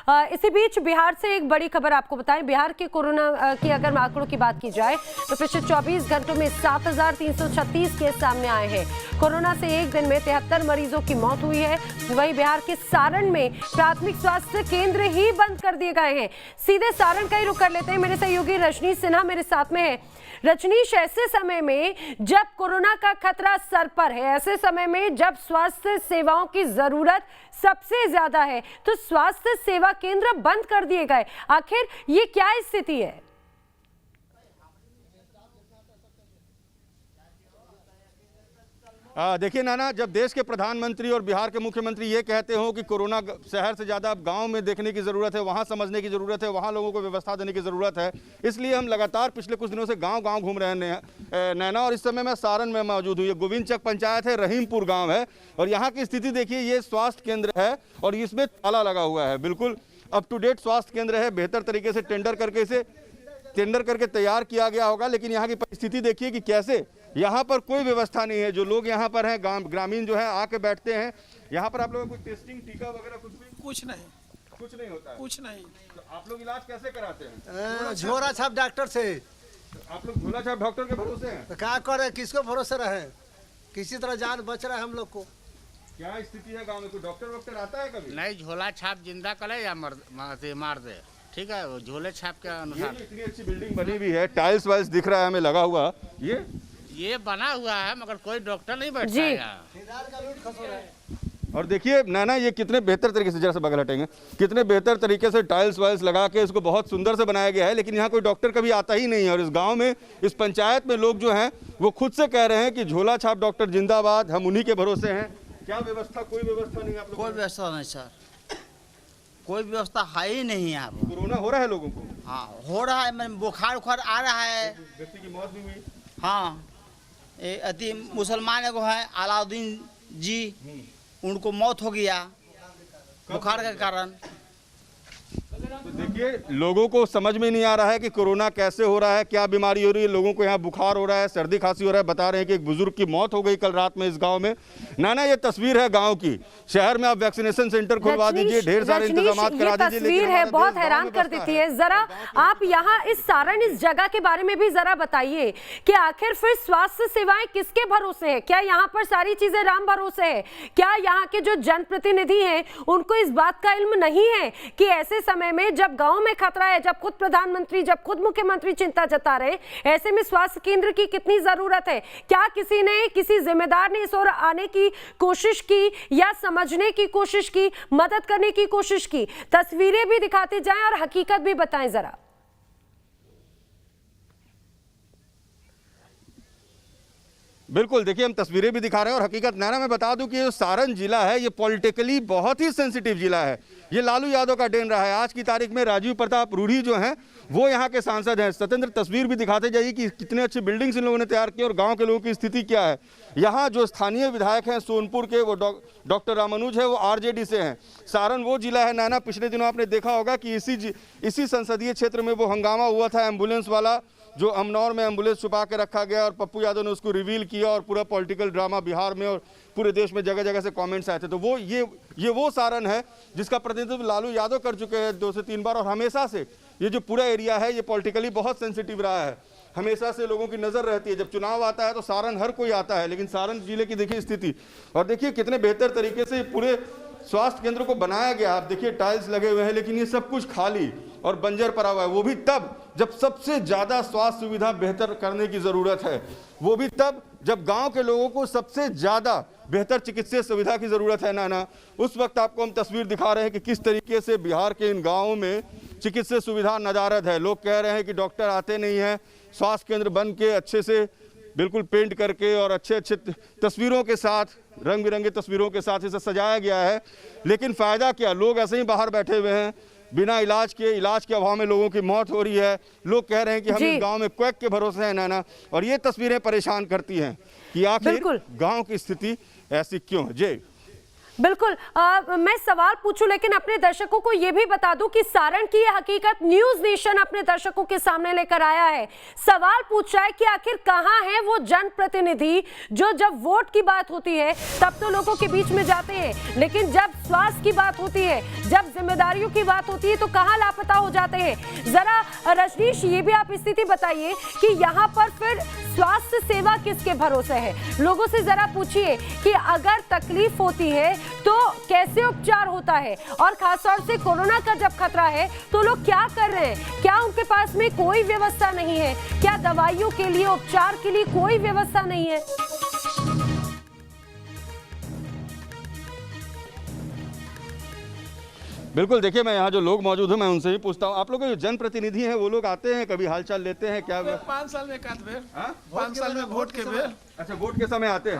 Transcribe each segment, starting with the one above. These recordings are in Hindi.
इसी बीच बिहार से एक बड़ी खबर आपको बताएं। बिहार के कोरोना की अगर आंकड़ों की बात की जाए तो पिछले 24 घंटों में 7,336 केस सामने आए हैं। कोरोना से एक दिन में 73 मरीजों की मौत हुई है। वहीं बिहार के सारण में प्राथमिक स्वास्थ्य केंद्र ही बंद कर दिए गए हैं। सीधे सारण का ही रुख कर लेते हैं। मेरे सहयोगी रजनीश सिन्हा मेरे साथ में है। रजनीश, ऐसे समय में जब कोरोना का खतरा सर पर है, ऐसे समय में जब स्वास्थ्य सेवाओं की जरूरत सबसे ज्यादा है, तो स्वास्थ्य सेवा केंद्र बंद कर दिए गए। आखिर ये क्या स्थिति है? देखिए नाना, जब देश के प्रधानमंत्री और बिहार के मुख्यमंत्री ये कहते हो कि कोरोना शहर से ज़्यादा अब गांव में देखने की ज़रूरत है, वहां समझने की ज़रूरत है, वहां लोगों को व्यवस्था देने की ज़रूरत है, इसलिए हम लगातार पिछले कुछ दिनों से गांव-गांव घूम रहे हैं नैना। और इस समय मैं सारण में मौजूद हूँ। ये गोविंदचक पंचायत है, रहीमपुर गाँव है और यहाँ की स्थिति देखिए। ये स्वास्थ्य केंद्र है और इसमें ताला लगा हुआ है। बिल्कुल अप टू डेट स्वास्थ्य केंद्र है। बेहतर तरीके से टेंडर करके तैयार किया गया होगा, लेकिन यहाँ की परिस्थिति देखिए कि कैसे यहाँ पर कोई व्यवस्था नहीं है। जो लोग यहाँ पर हैं, ग्रामीण जो है आके बैठते हैं। यहाँ पर आप लोगों को टेस्टिंग, टीका वगैरह कुछ नहीं होता है। कुछ नहीं। तो आप लोग इलाज कैसे कराते हैं? झोरा छाप डॉक्टर से। आप लोग झोला छाप डॉक्टर के भरोसे हैं? तो क्या करे, किसको भरोसे रहे? किसी तरह जान बच रहा है हम लोग को। क्या स्थिति है गाँव में? कोई डॉक्टर आता है कभी? नहीं, झोला छाप जिंदा करे या मार दे, ठीक है। वो झोले छाप के अनुसार। इतनी अच्छी बिल्डिंग बनी हुई है, टाइल्स वाइल्स दिख रहा है हमें लगा हुआ। ये बना हुआ है मगर कोई डॉक्टर नहीं बैठता है यहाँ। और देखिए नाना, ये कितने बेहतर तरीके से, जरा सा बगल हटेंगे, कितने बेहतर तरीके से टाइल्स वाइल्स लगा के इसको बहुत सुंदर से बनाया गया है, लेकिन यहाँ कोई डॉक्टर कभी आता ही नहीं है। और इस गांव में, इस पंचायत में लोग जो हैं वो खुद से कह रहे हैं कि झोला छाप डॉक्टर जिंदाबाद, हम उन्हीं के भरोसे हैं। क्या व्यवस्था? कोई व्यवस्था नहीं आप लोग? कोई व्यवस्था नहीं सर, कोई व्यवस्था है ही नहीं यहाँ पर। कोरोना हो रहा है लोगों को? हाँ हो रहा है, बुखार उखार आ रहा है। व्यक्ति की मौत भी हुई? हाँ, अति मुसलमान एगो है अलाउद्दीन जी, उनको मौत हो गया बुखार के कारण। तो देखिए, लोगों को समझ में नहीं आ रहा है कि कोरोना कैसे हो रहा है, क्या बीमारी हो रही है। लोगों को यहाँ बुखार हो रहा है, सर्दी खांसी हो रहा है। बता रहे हैं कि एक बुजुर्ग की मौत हो गई कल रात में इस गांव में। नाना, ये तस्वीर है गांव की। शहर में आप वैक्सीनेशन सेंटर खुलवा दीजिए, ढेर सारे इंतजाम करा दीजिए, तस्वीर है बहुत हैरान कर देती है। जरा आप यहाँ इस सारण, इस जगह के बारे में भी जरा बताइए कि आखिर फिर स्वास्थ्य सेवाएं किसके भरोसे है? क्या यहाँ पर सारी चीजें राम भरोसे है? क्या यहाँ के जो जनप्रतिनिधि हैं उनको इस बात का इल्म नहीं है कि ऐसे समय में जब गांव में खतरा है, जब खुद प्रधानमंत्री, जब खुद मुख्यमंत्री चिंता जता रहे, ऐसे में स्वास्थ्य केंद्र की कितनी जरूरत है? क्या किसी जिम्मेदार ने इस ओर आने की कोशिश की या समझने की कोशिश की, मदद करने की कोशिश की? तस्वीरें भी दिखाते जाएं और हकीकत भी बताएं जरा। बिल्कुल, देखिए हम तस्वीरें भी दिखा रहे हैं और हकीकत। नाना, मैं बता दूं कि ये सारण जिला है, ये पॉलिटिकली बहुत ही सेंसिटिव जिला है। ये लालू यादव का डेन रहा है। आज की तारीख में राजीव प्रताप रूढ़ी जो हैं वो यहाँ के सांसद हैं। सत्येंद्र, तस्वीर भी दिखाते जाइए कि कितने अच्छे बिल्डिंग्स इन लोगों ने तैयार किए और गाँव के लोगों की स्थिति क्या है। यहाँ जो स्थानीय विधायक हैं सोनपुर के, वो डॉक्टर रामानुज है, वो आरजेडी से हैं। सारण वो जिला है नाना, पिछले दिनों आपने देखा होगा कि इसी संसदीय क्षेत्र में वो हंगामा हुआ था एम्बुलेंस वाला, जो अमनौर में एम्बुलेंस छुपा के रखा गया और पप्पू यादव ने उसको रिवील किया और पूरा पॉलिटिकल ड्रामा बिहार में और पूरे देश में जगह जगह से कमेंट्स आए थे। तो वो ये वो सारण है जिसका प्रतिनिधित्व लालू यादव कर चुके हैं 2 से 3 बार। और हमेशा से ये जो पूरा एरिया है ये पॉलिटिकली बहुत सेंसिटिव रहा है। हमेशा से लोगों की नज़र रहती है, जब चुनाव आता है तो सारण हर कोई आता है, लेकिन सारण जिले की देखिए स्थिति। और देखिए कितने बेहतर तरीके से पूरे स्वास्थ्य केंद्र को बनाया गया। आप देखिए टाइल्स लगे हुए हैं, लेकिन ये सब कुछ खाली और बंजर पड़ा हुआ है। वो भी तब जब सबसे ज़्यादा स्वास्थ्य सुविधा बेहतर करने की ज़रूरत है। वो भी तब जब गांव के लोगों को सबसे ज़्यादा बेहतर चिकित्सीय सुविधा की ज़रूरत है नाना। उस वक्त आपको हम तस्वीर दिखा रहे हैं कि किस तरीके से बिहार के इन गाँवों में चिकित्सीय सुविधा नदारद है। लोग कह रहे हैं कि डॉक्टर आते नहीं हैं। स्वास्थ्य केंद्र बन के अच्छे से बिल्कुल पेंट करके और अच्छे अच्छे तस्वीरों के साथ, रंग बिरंगे तस्वीरों के साथ इसे सजाया गया है, लेकिन फ़ायदा क्या? लोग ऐसे ही बाहर बैठे हुए हैं बिना इलाज के अभाव में लोगों की मौत हो रही है। लोग कह रहे हैं कि हम इस गांव में क्वैक के भरोसे हैं नाना। और ये तस्वीरें परेशान करती हैं कि आखिर गांव की स्थिति ऐसी क्यों है। जय बिल्कुल। मैं सवाल पूछूं लेकिन अपने दर्शकों को यह भी बता दूं कि सारण की यह हकीकत न्यूज नेशन अपने दर्शकों के सामने लेकर आया है। सवाल पूछ रहा है कि आखिर कहां है वो जनप्रतिनिधि जो जब वोट की बात होती है तब तो लोगों के बीच में जाते हैं, लेकिन जब स्वास्थ्य की बात होती है, जब जिम्मेदारियों की बात होती है तो कहां लापता हो जाते हैं। जरा रजनीश ये भी आप स्थिति बताइए कि यहाँ पर फिर स्वास्थ्य सेवा किसके भरोसे है। लोगों से जरा पूछिए कि अगर तकलीफ होती है तो कैसे उपचार होता है, और खासतौर से कोरोना का जब खतरा है तो लोग क्या कर रहे हैं। क्या उनके पास में कोई व्यवस्था नहीं है? क्या दवाइयों के लिए, उपचार के लिए कोई व्यवस्था नहीं है? बिल्कुल, देखिए मैं यहाँ जो लोग मौजूद हैं मैं उनसे ही पूछता हूँ। आप लोग जो जनप्रतिनिधि हैं वो लोग आते हैं, कभी हालचाल लेते हैं क्या? 5 साल में एक आध बेर, 5 साल में वोट के बेर। अच्छा, वोट के समय आते हैं?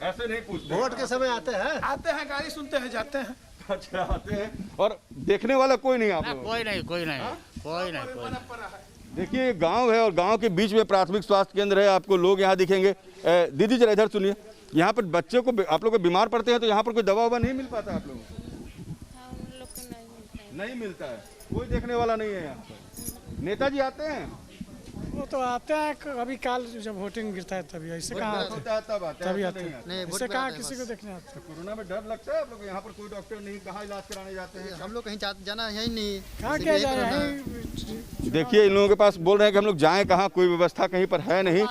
ऐसे नहीं पूछते? वोट के समय आते हैं, गाड़ी सुनते हैं, जाते हैं। अच्छा, आते हैं और देखने वाला कोई नहीं आप लोग? कोई नहीं, कोई नहीं, कोई नहीं, कोई नहीं। देखिए गांव है और गांव के बीच में प्राथमिक स्वास्थ्य केंद्र है, आपको लोग यहाँ दिखेंगे। दीदी जरा इधर सुनिए, यहाँ पर बच्चे को, आप लोग बीमार पड़ते हैं तो यहाँ पर कोई दवा ववा नहीं मिल पाता आप लोगों को? नहीं मिलता है, कोई देखने वाला नहीं है यहाँ पर। नेताजी आते हैं? वो तो आते हैं कभी काल, जब वोटिंग गिरता है तभी। ऐसे कहाँ होता है तब आते हैं, तभी ऐसे आते नहीं हैं, आते। इससे कहाँ किसी को देखने आते हैं। कोरोना में डर लगता है आप लोग? यहाँ पर कोई डॉक्टर नहीं, कहाँ इलाज कराने जाते हैं? हम लोग कहीं जाना है ही नहीं। कहाँ क्या जाए। देखिए इन लोगों के पास बोल रहे हैं कि हम लोग जाएं कहाँ, कोई व्यवस्था कहीं पर है नहीं।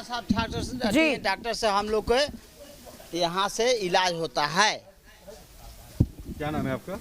डॉक्टर से हम लोग को यहाँ से इलाज होता है। क्या नाम है आपका?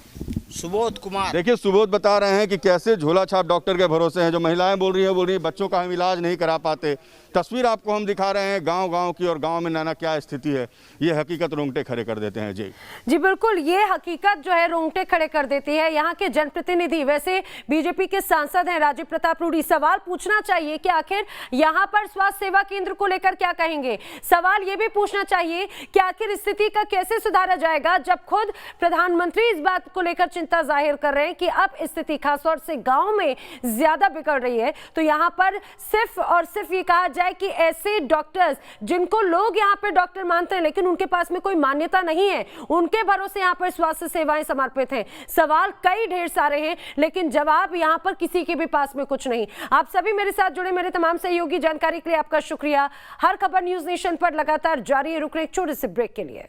सुबोध कुमार। देखिए सुबोध बता रहे हैं कि कैसे झोला छाप डॉक्टर के भरोसे हैं। जो महिलाएं बोल रही हैं बच्चों का हम इलाज नहीं करा पाते। तस्वीर आपको हम दिखा रहे हैं गांव की, और गांव में नाना क्या स्थिति है, ये हकीकत रोंगटे खड़े कर देते हैं। जी बिल्कुल, ये हकीकत जो है रोंगटे खड़े कर देती है। यहाँ के जनप्रतिनिधि, वैसे बीजेपी के सांसद हैं राजीव प्रताप रूडी, सवाल पूछना चाहिए कि आखिर यहाँ पर स्वास्थ्य सेवा केंद्र को लेकर क्या कहेंगे। सवाल ये भी पूछना चाहिए कि आखिर स्थिति का कैसे सुधारा जाएगा, जब खुद प्रधानमंत्री इस बात को लेकर चिंता जाहिर कर रहे हैं कि अब स्थिति खासतौर से गांव में ज्यादा बिगड़ रही है। तो यहाँ पर सिर्फ और सिर्फ ये कहा जाए कि ऐसे डॉक्टर्स जिनको लोग यहाँ पर डॉक्टर मानते हैं लेकिन उनके पास में कोई मान्यता नहीं है, उनके भरोसे यहाँ पर स्वास्थ्य सेवाएं समर्पित हैं। सवाल कई ढेर सारे हैं लेकिन जवाब यहाँ पर किसी के भी पास में कुछ नहीं। आप सभी मेरे साथ जुड़े मेरे तमाम सहयोगी, जानकारी के लिए आपका शुक्रिया। हर खबर न्यूज नेशन पर लगातार जारी है। रुक रहे एक छोटे से ब्रेक के लिए।